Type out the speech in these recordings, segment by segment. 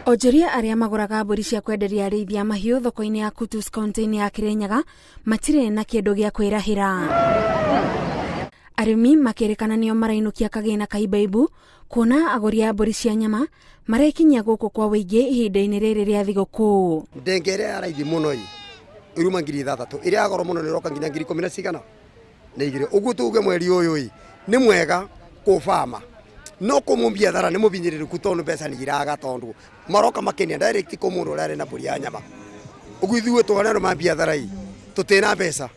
Onjoria aria maguraga mbũri cia kwenderia arĩithia mahiũ thoko-inĩ ya Kutus kaunti-inĩ ya Kirinyaga matirĩ na kĩndũ gĩa kwĩrahĩra. Arĩmi makĩrĩkana nĩo marainukia kagĩna ka ibaibu kuona agũri a mbũri cia nyama marekinyia gũkũ kwa wĩingĩ ihinda-inĩ rĩrĩ rĩa thigũkũ. Ndenge ĩrĩa ya raithi mũno iruma 6,000 ĩrĩa ya goro mũno nĩ roka nginya 10,000 cigana nĩ igĩrĩ. Ũguo tuge mweri ũyũ nĩ mwega kũbama no kũmũmbia thara nĩ mũbinyĩrĩrĩku tondũ mbeca nĩ iraga tondũ maroka makenia direct kũ mũndũ ũrĩa arĩ na mbũri ya nyama. Ũguo ithuĩ twana no mambia thara tũtĩna mbeca.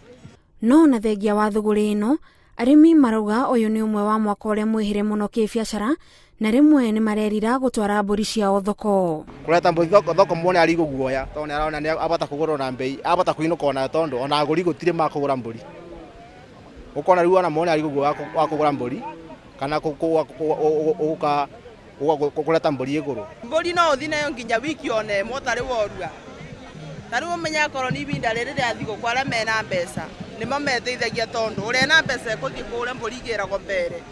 No na thengia wa thũgũrĩ ĩno arĩmi marauga ũyũ nĩ ũmwe wa mwaka ũrĩa mwĩhĩre mũno kĩbiacara na rĩmwe nĩ marerira gũtwara mbũri ciao thoko. Kũreta mbũri thoko muone ari guoya tondũ nĩ arona nĩ abata kũgũrwo na mbei abata kuinũka ona tondũ ona agũri gũtirĩ makũgũra mbũri. Ũkona rĩu ona muone ari guoya wa kũgũra mbũri kana kũreta mbũri igũrũ. Mbũri no ũthi nayo nginya wiki ona ĩmwe ũtarĩ worua. Ta rĩu ũmenya akorwo nĩ ibinda rĩrĩ rĩa thigũkũ arĩa mena mbeca nĩmo meteithagia tondũ ũrĩa na mbeca ekũthiĩ kũgũra mbũri igĩragwo mbere.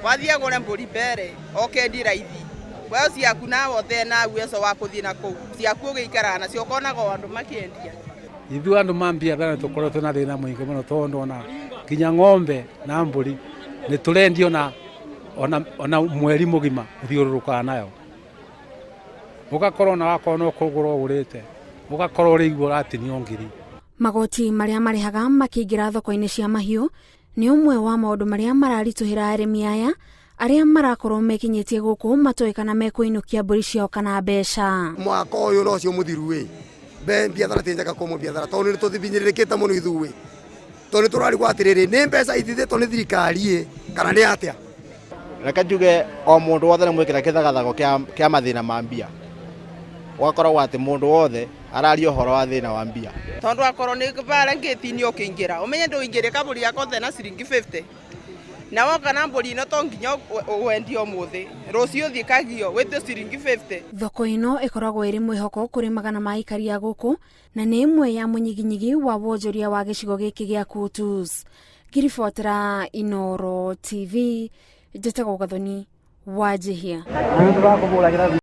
Wathiĩ agũre mbũri mbere okendi raithi. Wewe ciaku nawe ũtena uwezo wa kũthiĩ na kũu. Ciaku ũgĩikaraga nacio ũkonaga andũ makĩendia. Ithuĩ andũ mambia thara tũkoretwo na thĩna mũingĩ mũno tondũ ona nginya ng'ombe na mbũri nĩ tũrendio ona mweri mũgima ũthiũrũrũkaga nayo. Ũgakorwo na wakorwo no kũgũra ũgũrĩte ũgakorwo ũrĩigua ũratinio ngiri. Magoti marĩa marĩhaga makĩingĩra thoko-inĩ cia mahiũ nĩ ũmwe wa maũndũ marĩa mararitũhĩra arĩmi aya arĩa marakorwo mekinyĩtie gũkũ matoĩ kana mekũinũkia mbũri ciao kana mbeca. Mwaka ũyũ no cio mũthiru mbiathara tĩnjaga kũmũ mbiathara tondũ nĩ tũthibinyĩrĩrĩkĩte mũno ithuĩ tondũ nĩ tũrarigwo atĩrĩrĩ nĩ mbeca ithithĩtwo nĩ thirikari kana nĩ atĩa. Reke njuge o mũndũ wothe nĩ mwĩkĩra kĩthagathago kĩa mathĩna ma mbia. Ũgakorwo atĩ mũndũ wothe araria ũhoro wa thĩna wa mbia. Tondũ akorwo nĩ bara ngĩti-inĩ ũkĩingĩra ũmenye ndũingĩrĩ kabũri yakothe na ciringi 50 na woka na mbũri ĩno to nginya wendio ũmũthĩ rũciũ ũthiĩ kagio wĩtio ciringi 50. Thoko ĩno ĩkoragwo ĩrĩ mwĩhoko kũrĩ magana ma aikari a gũkũ na nĩ ĩmwe ya mũnyiginyigi wa wonjoria wa gĩcigo gĩkĩ gĩa Kutus. Ngiribotera Inooro TV, njĩtagwo Gathoni Wanjihia.